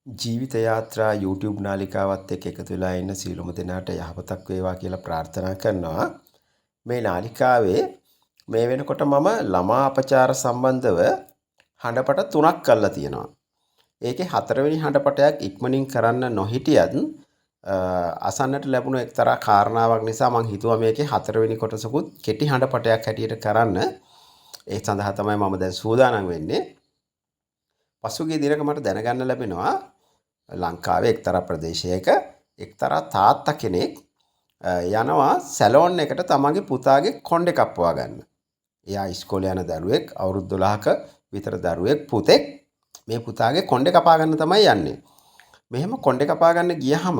ජීවිත යාත්‍රා YouTube නාලිකාවත් එක්ක එකතු වෙලා ඉන්න සියලුම දෙනාට යහපතක් වේවා කියලා ප්‍රාර්ථනා කරනවා. මේ නාලිකාවේ මේ වෙනකොට මම ළමා අපචාර සම්බන්ධව හඬපට 3ක් කරලා තියෙනවා. ඒකේ 4වෙනි හඬපටයක් ඉක්මනින් කරන්න නොහිටියත් අසන්නට ලැබුණ එක්තරා කාරණාවක් නිසා මම හිතුවා මේකේ 4වෙනි කොටසකුත් කෙටි හඬපටයක් හැටියට කරන්න. ඒ සඳහා තමයි මම දැන් සූදානම් වෙන්නේ. පසුගිය දිනක මට දැනගන්න ලැබෙනවා ලංකාවේ එක්තරා ප්‍රදේශයක එක්තරා තාත්තා කෙනෙක් යනවා සැලෝන් එකට තමන්ගේ පුතාගේ කොණ්ඩේ කප්පවා ගන්න. එයා ඉස්කෝලේ යන දරුවෙක් අවුරුදු 12ක විතර දරුවෙක් පුතෙක් මේ පුතාගේ කොණ්ඩේ කපා ගන්න තමයි යන්නේ. මෙහෙම කොණ්ඩේ කපා ගන්න ගියහම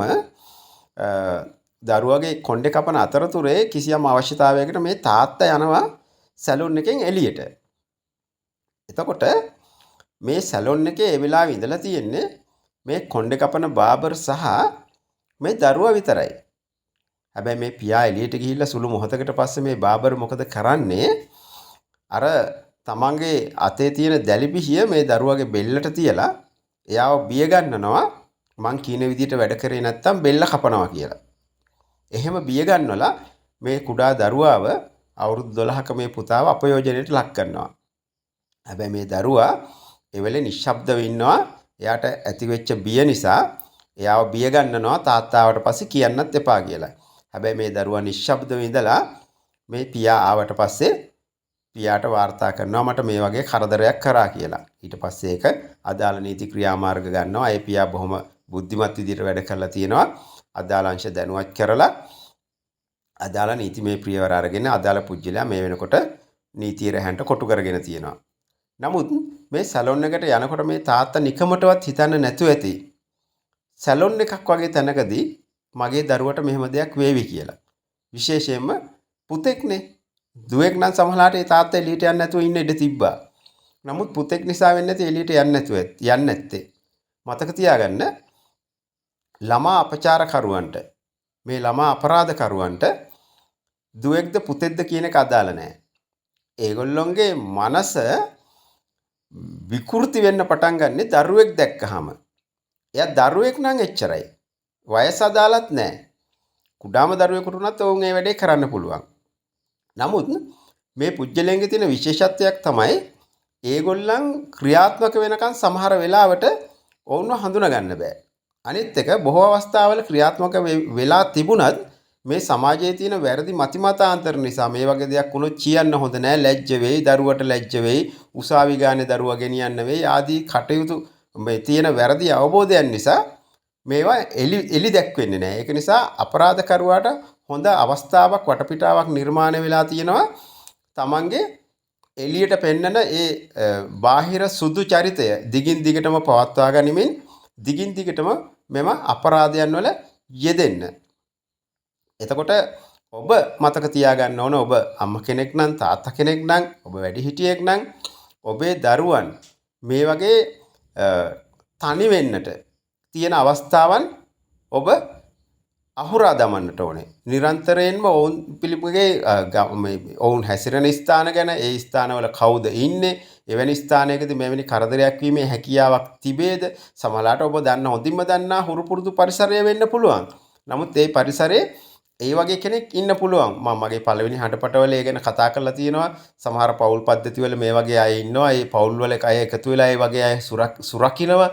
දරුවගේ කොණ්ඩේ කපන අතරතුරේ කිසියම් අවශ්‍යතාවයකට මේ තාත්තා යනවා සැලෝන් එකෙන් එළියට. එතකොට මේ සැලොන් එකේ ඒ වෙලාවේ ඉඳලා තියෙන්නේ මේ කොණ්ඩේ කපන බාබර් සහ මේ දරුවා විතරයි. හැබැයි මේ පියා එළියට ගිහිල්ලා සුළු මොහොතකට පස්සේ මේ බාබර් මොකද කරන්නේ? අර තමන්ගේ අතේ තියෙන දැලිපිහිය මේ දරුවාගේ බෙල්ලට තියලා එයාව බිය ගන්නනවා මං කියන විදිහට වැඩ කරේ නැත්තම් බෙල්ල කපනවා කියලා. එහෙම බිය ගන්නවලා මේ කුඩා දරුවාව අවුරුදු 12ක මේ පුතාව අපයෝජනයට ලක් කරනවා. හැබැයි මේ දරුවා ඒ වෙලේ නිශ්ශබ්දව ඉන්නවා. එයාට ඇතිවෙච්ච බිය නිසා එයාව බිය ගන්නනවා තාත්තාවට පස්සේ කියන්නත් එපා කියලා. හැබැයි මේ දරුවා නිශ්ශබ්දව ඉඳලා මේ පියා ආවට පස්සේ පියාට වාර්තා කරනවා මට මේ වගේ කරදරයක් කරා කියලා. ඊට පස්සේ ඒක අදාළ නීති ක්‍රියාමාර්ග ගන්නවා. ඒ පියා බොහොම බුද්ධිමත් විදිහට වැඩ කරලා තියෙනවා. අදාළ අංශ දැනුවත් කරලා අදාළ නීතිමය පියවර අරගෙන අදාළ පුජ්‍යලයා මේ වෙනකොට නීතිය රැහැන්ට කොටු කරගෙන තියෙනවා. නමුත් මේ සැලොන් එකට යනකොට මේ තාත්තා නිකමටවත් හිතන්න නැතුව ඇති. සැලොන් එකක් වගේ තැනකදී මගේ දරුවට මෙහෙම දෙයක් වේවි කියලා. විශේෂයෙන්ම පුතෙක්නේ. දුවෙක් නම් සමහරලාට ඒ තාත්තා එළියට යන්න නැතුව ඉන්න ඉඩ තිබ්බා. නමුත් පුතෙක් නිසා වෙන්නේ නැති එළියට යන්නේ නැත්තේ. මතක තියාගන්න ළමා අපචාරකරුවන්ට මේ ළමා අපරාධකරුවන්ට දුවෙක්ද පුතෙක්ද කියන එක අදාළ නැහැ. ඒගොල්ලොන්ගේ මනස විකෘති වෙන්න පටන් ගන්නෙ දරුවෙක් දැක්කහම. එයා දරුවෙක් නම් එච්චරයි. වයස අදාළත් නැහැ. කුඩාම දරුවෙකුට උනත් ඔවුන් ඒ වැඩේ කරන්න පුළුවන්. නමුත් මේ පුජ්‍යලයන්ගේ තියෙන විශේෂත්වයක් තමයි ඒගොල්ලන් ක්‍රියාත්මක වෙනකන් සමහර වෙලාවට ඔවුන්ව හඳුනා ගන්න බෑ. අනිත් එක බොහෝ අවස්ථාවල ක්‍රියාත්මක වෙලා තිබුණත් මේ සමාජයේ තියෙන වැරදි මතිමතාන්තර නිසා මේ වගේ දෙයක් වුණොත් කියන්න හොඳ නෑ ලැජ්ජ වෙයි දරුවට ලැජ්ජ වෙයි උසාවි ගානේ දරුවා ගෙනියන්න වෙයි ආදී කටයුතු මේ තියෙන වැරදි අවබෝධයන් නිසා මේවා එලි දැක්වෙන්නේ නෑ. ඒක නිසා අපරාධකරුවාට හොඳ අවස්ථාවක් වටපිටාවක් නිර්මාණය වෙලා තියෙනවා තමන්ගේ එළියට පෙන්නන ඒ බාහිර සුදු චරිතය දිගින් දිගටම පවත්වා ගනිමින් දිගින් දිගටම මෙම අපරාධයන් වල යෙදෙන්න. එතකොට ඔබ මතක තියාගන්න ඕන ඔබ අම්මා කෙනෙක් නම් තාත්තා කෙනෙක් නම් ඔබ වැඩිහිටියෙක් නම් ඔබේ දරුවන් මේ වගේ තනි වෙන්නට තියෙන අවස්ථාවන් ඔබ අහුරා දමන්නට ඕනේ. නිරන්තරයෙන්ම ඔවුන් පිළිබගේ ඔවුන් හැසිරෙන ස්ථාන ගැන ඒ ස්ථානවල කවුද ඉන්නේ එවැනි ස්ථානයකදී මෙවැනි කරදරයක් වීමේ හැකියාවක් තිබේද සමහරවිට ඔබ දන්න හොඳින්ම දන්නා හුරු පුරුදු පරිසරය වෙන්න පුළුවන්. නමුත් ඒ පරිසරයේ ඒ වගේ කෙනෙක් ඉන්න පුළුවන්. මම මගේ පළවෙනි හඬපටවල ඒ ගැන කතා කරලා තියෙනවා. සමහර පෞල් පද්ධතිවල මේ වගේ අය ඉන්නවා. ඒ පෞල් වල අය එකතු වෙලා ඒ වගේ අය සුරකින්නවා.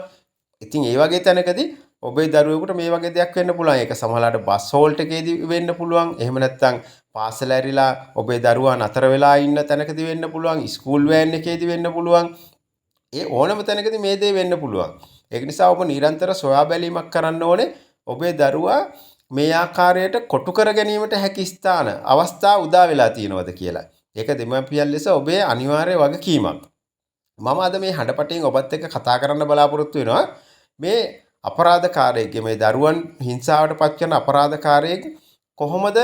ඉතින් ඒ වගේ තැනකදී ඔබේ දරුවෙකුට මේ වගේ දෙයක් වෙන්න පුළුවන්. ඒක සමහරවිට බස් හෝල්ට් එකේදී වෙන්න පුළුවන්. එහෙම නැත්නම් පාසල ඇරිලා ඔබේ දරුවා නතර වෙලා ඉන්න තැනකදී වෙන්න පුළුවන්. ස්කූල් වෑන් එකේදී වෙන්න පුළුවන්. ඒ ඕනම තැනකදී මේ දේ වෙන්න පුළුවන්. ඒක නිසා ඔබ නිරන්තර සොයා බැලීමක් කරන්න ඕනේ. ඔබේ දරුවා මේ ආකාරයට කොටු කර ගැනීමට හැකි ස්ථාන අවස්ථා උදා වෙලා තියෙනවද කියලා. ඒක දෙමාපියන් ලෙස ඔබේ අනිවාර්ය වගකීමක්. මම අද මේ හඬපටින් ඔබත් එක්ක කතා කරන්න බලාපොරොත්තු වෙනවා. මේ අපරාධකාරයෙක්ගේ මේ දරුවන් හිංසාවට පත් කරන අපරාධකාරයෙක් කොහොමද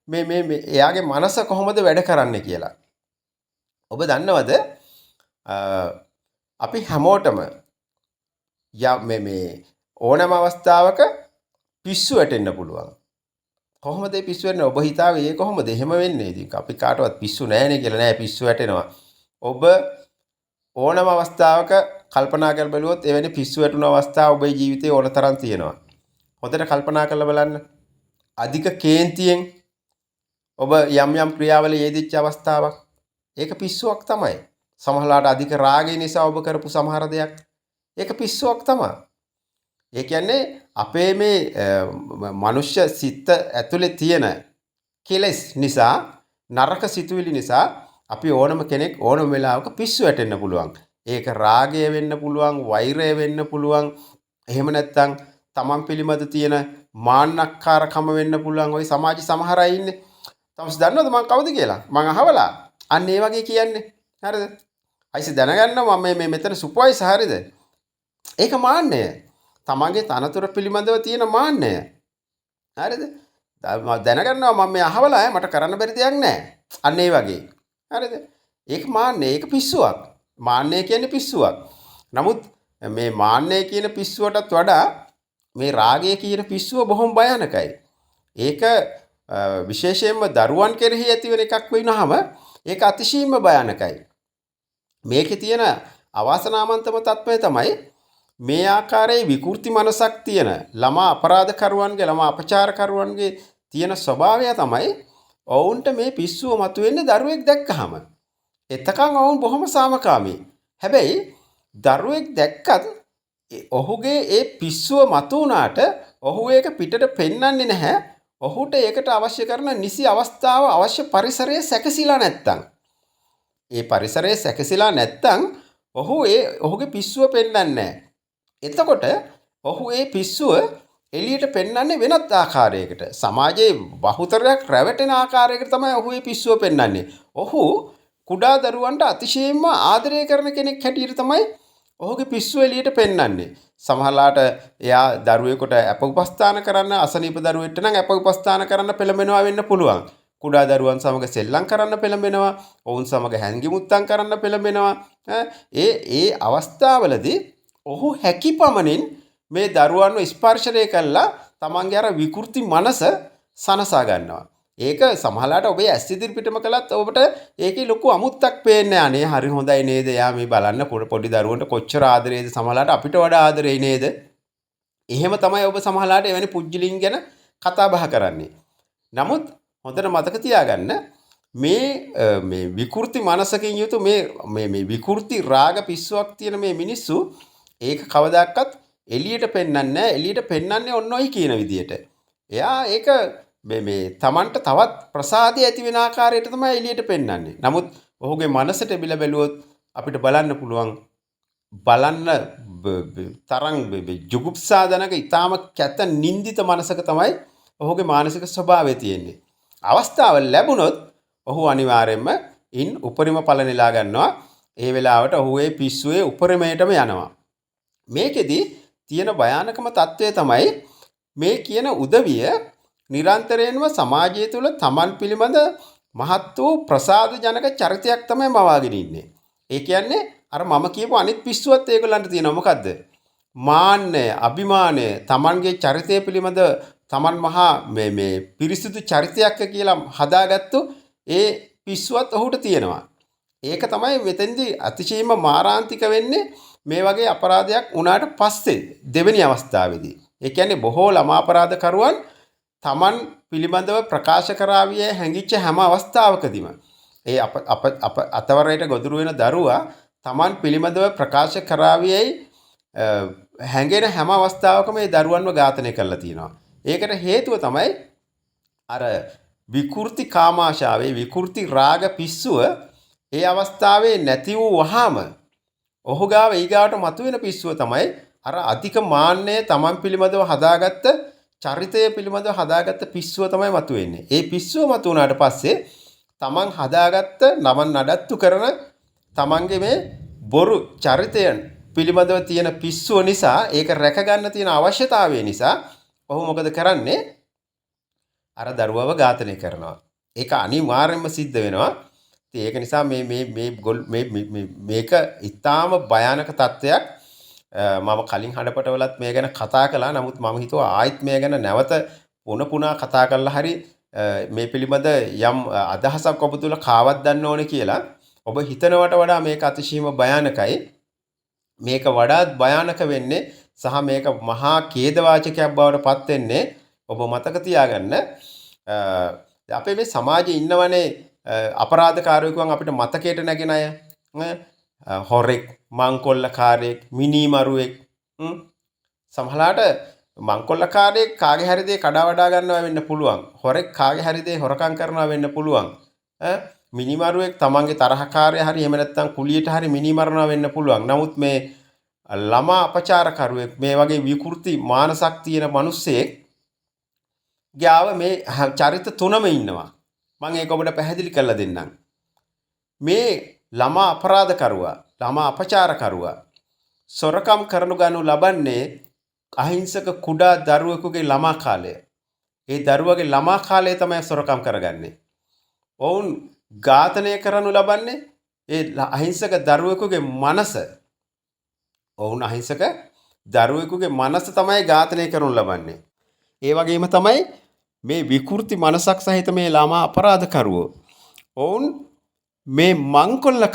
මේ එයාගේ මනස කොහොමද වැඩ කරන්නේ කියලා. ඔබ දන්නවද අපි හැමෝටම මේ ඕනෑම අවස්ථාවක පිස්සු වැටෙන්න පුළුවන්. කොහොමද මේ පිස්සු වෙන්නේ? ඔබ හිතාවේ ඒ කොහොමද එහෙම වෙන්නේ? ඉතින් අපි කාටවත් පිස්සු නැහැනේ කියලා නෑ පිස්සු වැටෙනවා. ඔබ ඕනම අවස්ථාවක කල්පනා කරලා බලුවොත් එවැනි පිස්සු වැටුණු අවස්ථා ඔබේ ජීවිතේ ඕන තරම් තියෙනවා. හොඳට කල්පනා කරලා බලන්න. අධික කේන්තියෙන් ඔබ යම් ක්‍රියාවල යෙදිච්ච අවස්ථාවක්. ඒක පිස්සුවක් තමයි. සමහරවිට අධික රාගය නිසා ඔබ කරපු සමහර දෙයක්. ඒක පිස්සුවක් තමයි. ඒ කියන්නේ අපේ මේ මනුෂ්‍ය සිත ඇතුලේ තියෙන කෙලෙස් නිසා නරක සිතුවිලි නිසා අපි ඕනම කෙනෙක් ඕනම වෙලාවක පිස්සු වැටෙන්න පුළුවන්. ඒක රාගය වෙන්න පුළුවන්, වෛරය වෙන්න පුළුවන්. එහෙම නැත්නම් තමන් පිළිබඳ තියෙන මාන්නක්කාරකම වෙන්න පුළුවන්. ওই සමාජ සමහර අය ඉන්නේ. තමස් දන්නවද මං කවුද කියලා? මං අහවලා. අන්න ඒ වගේ කියන්නේ. හරිද? අයිස දැනගන්නවා මම මේ මෙතන සුපර්වයිසර් හරිද? ඒක මාන්නය. තමන්ගේ තනතුර පිළිබඳව තියෙන මාන්නය. හරිද? දැනගන්නවා මම මේ අහවලා මට කරන්න බැරි දෙයක් නැහැ. අන්න ඒ වගේ. හරිද? ඒක මාන්නය. ඒක පිස්සුවක්. මාන්නය කියන්නේ පිස්සුවක්. නමුත් මේ මාන්නය කියන පිස්සුවටත් වඩා මේ රාගය කියන පිස්සුව බොහොම භයානකයි. ඒක විශේෂයෙන්ම දරුවන් කෙරෙහි ඇතිවෙන එකක් වෙනවම ඒක අතිශයින්ම භයානකයි. මේකේ තියෙන අවාසනාවන්තම තත්ත්වය තමයි මේ ආකාරයේ විකෘති මනසක් තියෙන ළමා අපරාධකරුවන්ගේ ළමා අපචාරකරුවන්ගේ තියෙන ස්වභාවය තමයි ඔවුන්ට මේ පිස්සුව මතුවෙන්නේ දරුවෙක් දැක්කහම. එතකන් ඔවුන් බොහොම සාමකාමී. හැබැයි දරුවෙක් දැක්කත් ඔහුගේ ඒ පිස්සුව මතු වුණාට ඔහු ඒක පිටට පෙන්වන්නේ නැහැ. ඔහුට ඒකට අවශ්‍ය කරන නිසි අවස්ථාව අවශ්‍ය පරිසරය සැකසීලා නැත්තම්. ඒ පරිසරය සැකසීලා නැත්තම් ඔහුගේ පිස්සුව පෙන්වන්නේ නැහැ. එතකොට ඔහු ඒ පිස්සුව එළියට පෙන්වන්නේ වෙනත් ආකාරයකට. සමාජයේ බහුතරයක් රැවටෙන ආකාරයකට තමයි ඔහු ඒ පිස්සුව පෙන්වන්නේ. ඔහු කුඩා දරුවන්ට අතිශයින්ම ආදරය කරන කෙනෙක් හැටියට තමයි ඔහුගේ පිස්සුව එළියට පෙන්වන්නේ. සමහරලාට එයා දරුවෙකුට අප උපස්ථාන කරන්න අසනීප දරුවෙක්ට නම් අප උපස්ථාන කරන්න පෙළඹෙනවා වෙන්න පුළුවන්. කුඩා දරුවන් සමග සෙල්ලම් කරන්න පෙළඹෙනවා. ඔවුන් සමග හැංගිමුත්තම් කරන්න පෙළඹෙනවා. ඒ අවස්ථාවලදී ඔහු හැකිපමණින් මේ දරුවන්ව ස්පර්ශනය කළා තමන්ගේ අර විකෘති මනස සනසා ගන්නවා. ඒක සමහරලාට ඔබේ ඇස් ඉදිරිපිටම කළත් ඔබට ඒකේ ලොකු අමුත්තක් පේන්නේ අනේ හරි හොඳයි නේද? එයා මේ බලන්න පොඩි දරුවන්ට කොච්චර ආදරේද සමහරලාට අපිට වඩා ආදරේ නේද? එහෙම තමයි ඔබ සමහරලාට එවැනි පුජ්‍යලින් ගැන කතා බහ කරන්නේ. නමුත් හොඳට මතක තියාගන්න මේ විකෘති මනසකින් යුතු මේ විකෘති රාග පිස්සුවක් තියෙන මේ මිනිස්සු ඒක කවදාකවත් එළියට පෙන්වන්නේ නැහැ. එළියට පෙන්වන්නේ ඔන්න ඔයි කියන විදියට. එයා ඒක මේ තමන්ට තවත් ප්‍රසාදය ඇති වෙන ආකාරයට තමයි එළියට පෙන්වන්නේ. නමුත් ඔහුගේ මනසට බිල බැලුවොත් අපිට බලන්න පුළුවන් තරම් ජුගුප්සාදනක ඊටාම කැත නින්දිත මනසක තමයි ඔහුගේ මානසික ස්වභාවය තියෙන්නේ. අවස්ථාව ලැබුණොත් ඔහු අනිවාර්යයෙන්ම උපරිම ඵල නෙලා ගන්නවා. ඒ වෙලාවට ඔහු ඒ පිස්සුවේ උපරිමයටම යනවා. මේකෙදි තියෙන භයානකම තත්ත්වය තමයි මේ කියන උදවිය නිරන්තරයෙන්ම සමාජය තුළ තමන් පිළිබඳ මහත් වූ ප්‍රසාද ජනක චරිතයක් තමයි මවාගෙන ඉන්නේ. ඒ කියන්නේ අර මම කියපු අනිත් පිස්සුවත් ඒගොල්ලන්ට තියෙනවා. මොකද්ද? මාන්නය, අභිමානය, තමන්ගේ චරිතය පිළිබඳ තමන් මහා මේ පිරිසිදු චරිතයක් කියලා හදාගත්තු ඒ පිස්සුවත් ඔහුට තියෙනවා. ඒක තමයි මෙතෙන්දී අතිශයින්ම මාරාන්තික වෙන්නේ මේ වගේ අපරාධයක් වුණාට පස්සේ දෙවෙනි අවස්ථාවේදී. ඒ කියන්නේ බොහෝ ළමා අපරාධකරුවන් තමන් පිළිබඳව ප්‍රකාශ කරාවිය හැඟිච්ච හැම අවස්ථාවකදීම ඒ අප අතවරයට ගොදුරු වෙන දරුවා තමන් පිළිබඳව ප්‍රකාශ කරාවියයි හැඟෙන හැම අවස්ථාවකම මේ දරුවන්ව ඝාතනය කරලා තියෙනවා. ඒකට හේතුව තමයි අර විකෘති කාමාශාවේ විකෘති රාග පිස්සුව ඒ අවස්ථාවේ නැති වූ වහාම ඔහු ගාව ඊගාවට මතුවෙන පිස්සුව තමයි අර අධික මාන්නය තමන් පිළිබඳව හදාගත්ත චරිතය පිළිබඳව හදාගත්ත පිස්සුව තමයි මතුවෙන්නේ. ඒ පිස්සුව මතු වුණාට පස්සේ තමන් හදාගත්ත නමන් නඩත්තු කරන තමන්ගේ මේ බොරු චරිතයන් පිළිබඳව තියෙන පිස්සුව නිසා ඒක රැක ගන්න තියෙන අවශ්‍යතාවය නිසා ඔහු මොකද කරන්නේ? අර දරුවව ඝාතනය කරනවා. ඒක අනිවාර්යයෙන්ම සිද්ධ වෙනවා. ඒක නිසා මේක ඊටාම භයානක තත්ත්වයක්. මම කලින් හඩපටවලත් මේ ගැන කතා කළා. නමුත් මම හිතුවා ආයෙත් මේ ගැන නැවත පුනා කතා කරලා හරි මේ පිළිබඳ යම් අදහසක් ඔබ තුල කාවත් ගන්න ඕනේ කියලා. ඔබ හිතනවට වඩා මේක අතිශයින්ම භයානකයි. මේක වඩාත් භයානක වෙන්නේ සහ මේක මහා ඛේදවාචකයක් බවට පත් වෙන්නේ ඔබ මතක තියාගන්න අපේ මේ සමාජයේ ඉන්නවනේ අපරාධකාරයෙකුන් අපිට මතකයට නැගෙන අය හොරෙක් මංකොල්ලකාරයෙක් මිනිමරුවෙක් සමහරලාට මංකොල්ලකාරයෙක් කාගේ හරි දේ කඩා වඩා ගන්නවා වෙන්න පුළුවන් හොරෙක් කාගේ හරි දේ හොරකම් කරනවා වෙන්න පුළුවන් මිනිමරුවෙක් තමන්ගේ තරහකාරය හරි එහෙම නැත්නම් කුලියට හරි මිනිමරනවා වෙන්න පුළුවන් නමුත් මේ ළමා අපචාරකරුවෙක් මේ වගේ විකෘති මානසක් තියෙන මිනිස්සෙක් ගාව මේ චරිත තුනම ඉන්නවා මම ඒක ඔබට පැහැදිලි කරලා දෙන්නම් මේ ළමා අපරාධකරුවා ළමා අපචාරකරුවා සොරකම් කරනු ගනු ලබන්නේ අහිංසක කුඩා දරුවෙකුගේ ළමා කාලය. ඒ දරුවගේ ළමා කාලය තමයි සොරකම් කරගන්නේ. ඔවුන් ඝාතනය කරනු ලබන්නේ ඒ අහිංසක දරුවෙකුගේ මනස. ඔවුන් අහිංසක දරුවෙකුගේ මනස තමයි ඝාතනය කරනු ලබන්නේ. ඒ වගේම තමයි මේ විකෘති මනසක් සහිත මේ ළමා අපරාධකරුවෝ. ඔවුන් මේ මංකොල්ල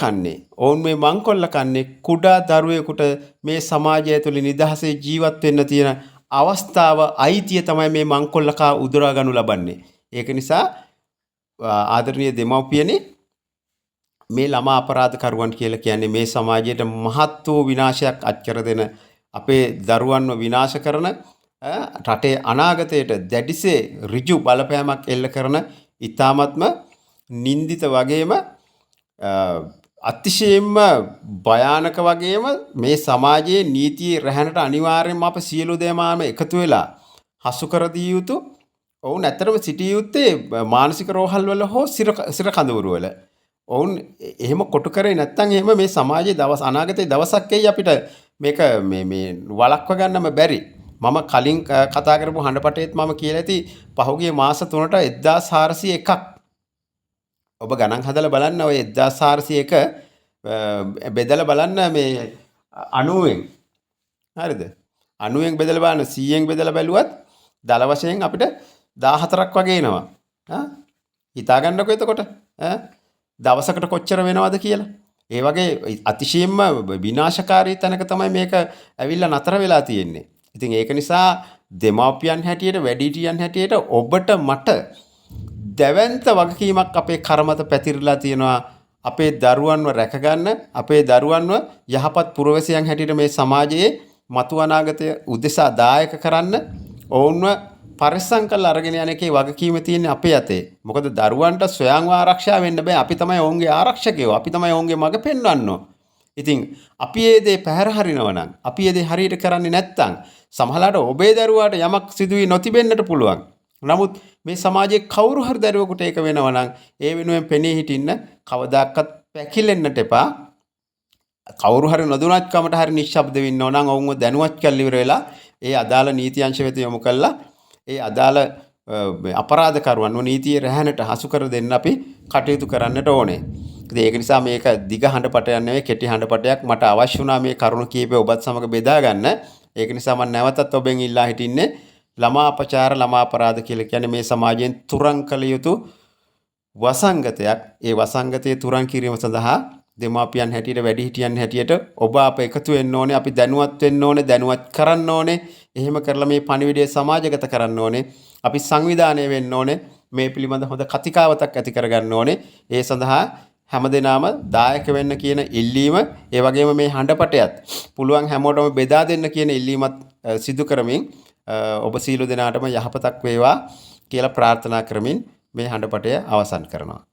කන්නේ කුඩා දරුවෙකුට මේ සමාජය තුළ නිදහසේ ජීවත් වෙන්න තියෙන අවස්ථාව අයිතිය තමයි මේ මංකොල්ලකා උදුරා ගනු ලබන්නේ. ඒක නිසා ආදරණීය දෙමව්පියනි මේ ළමා අපරාධකරුවන් කියලා කියන්නේ මේ සමාජයට මහත් වූ විනාශයක් අත්කර දෙන අපේ දරුවන්ව විනාශ කරන රටේ අනාගතයට දැඩිසේ ඍජු බලපෑමක් එල්ල කරන ඊ타මත්ම නින්දිත වගේම අතිශයින්ම භයානක වගේම මේ සමාජයේ නීතියේ රැහැනට අනිවාර්යයෙන්ම අප සියලු දෙනාම එකතු වෙලා හසු කර දිය යුතු ඔවුන් ඇත්තටම සිටිය යුත්තේ මානසික රෝහල් වල හෝ සිර කඳවුරු වල. ඔවුන් එහෙම කොටු කරේ නැත්නම් එහෙම මේ සමාජයේ අනාගතයේ දවසක් එයි අපිට මේක මේ වළක්ව ගන්නම බැරි. මම කලින් කතා කරපු හඬපටේත් මම කියලා ඇති පහුගිය මාස 3ට 1401ක් ඔබ ගණන් හදලා බලන්න ඔය 1401 බෙදලා බලන්න මේ 90න් හරිද 90න් බෙදලා බලන්න 100න් බෙදලා බැලුවත් දල වශයෙන් අපිට 14ක් වගේ එනවා හිතා ගන්නකො එතකොට දවසකට කොච්චර වෙනවද කියලා ඒ වගේ අතිශයින්ම විනාශකාරී තැනක තමයි මේක ඇවිල්ලා නතර වෙලා තියෙන්නේ. ඉතින් ඒක නිසා දෙමාපියන් හැටියට වැඩිහිටියන් හැටියට ඔබට මට දැවැන්ත වගකීමක් අපේ කර්මත පැතිරලා තියෙනවා අපේ දරුවන්ව රැකගන්න අපේ දරුවන්ව යහපත් පුරවැසියන් හැටියට මේ සමාජයේ මතු අනාගතය උදෙසා දායක කරන්න ඔවුන්ව පරිස්සම් කරලා අරගෙන යන එකේ වගකීම තියෙන්නේ අපේ අතේ. මොකද දරුවන්ට ස්වයංව ආරක්ෂා වෙන්න බෑ. අපි තමයි ඔවුන්ගේ ආරක්ෂකයෝ. අපි තමයි ඔවුන්ගේ මඟ පෙන්වන්නෝ. ඉතින් අපි මේ දේ පැහැර හරිනවා නම් අපි මේ දේ හරියට කරන්නේ නැත්නම් සමහරවිට ඔබේ දරුවාට යමක් සිදුවී නොතිබෙන්නට පුළුවන්. නමුත් මේ සමාජයේ කවුරු හරි දරුවෙකුට ඒක වෙනවා නම් ඒ වෙනුවෙන් පෙනී හිටින්න කවදාකවත් පැකිලෙන්නට එපා. කවුරු හරි නොදුනත්කමට හරි නිශ්ශබ්ද වෙන්න ඕන නම් ඔවුන්ව දැනුවත් කරලා ඉවර වෙලා ඒ අදාළ නීති අංශ වෙත යොමු කළා ඒ අදාළ අපරාධකරුවන්ව නීතියේ රැහැනට හසු කර දෙන්න අපි කටයුතු කරන්නට ඕනේ. ඉතින් ඒක නිසා මේක දිග හඬපටයක් නෙවෙයි කෙටි හඬපටයක් මට අවශ්‍ය වුණා මේ කරුණු කීපය ඔබත් සමග බෙදා ගන්න. ඒක නිසා මම නැවතත් ඔබෙන් ඉල්ලා හිටින්නේ ළමා අපචාර ළමා අපරාධ කියලා කියන්නේ මේ සමාජයෙන් තුරන් කළ යුතු වසංගතයක්. ඒ වසංගතයේ තුරන් කිරීම සඳහා දෙමාපියන් හැටියට වැඩිහිටියන් හැටියට ඔබ අප එකතු වෙන්න ඕනේ. අපි දැනුවත් වෙන්න ඕනේ, දැනුවත් කරන්න ඕනේ. එහෙම කරලා මේ පණිවිඩය සමාජගත කරන්න ඕනේ. අපි සංවිධානය වෙන්න ඕනේ. මේ පිළිබඳ හොඳ කතිකාවතක් ඇති කරගන්න ඕනේ. ඒ සඳහා හැමදෙනාම දායක වෙන්න කියන ඉල්ලීම, ඒ වගේම මේ හඬපටයත් පුළුවන් හැමෝටම බෙදා දෙන්න කියන ඉල්ලීමත් සිදු කරමින් ඔබ සීල දෙනාටම යහපතක් වේවා කියලා ප්‍රාර්ථනා කරමින් මේ හඬපටය අවසන් කරනවා.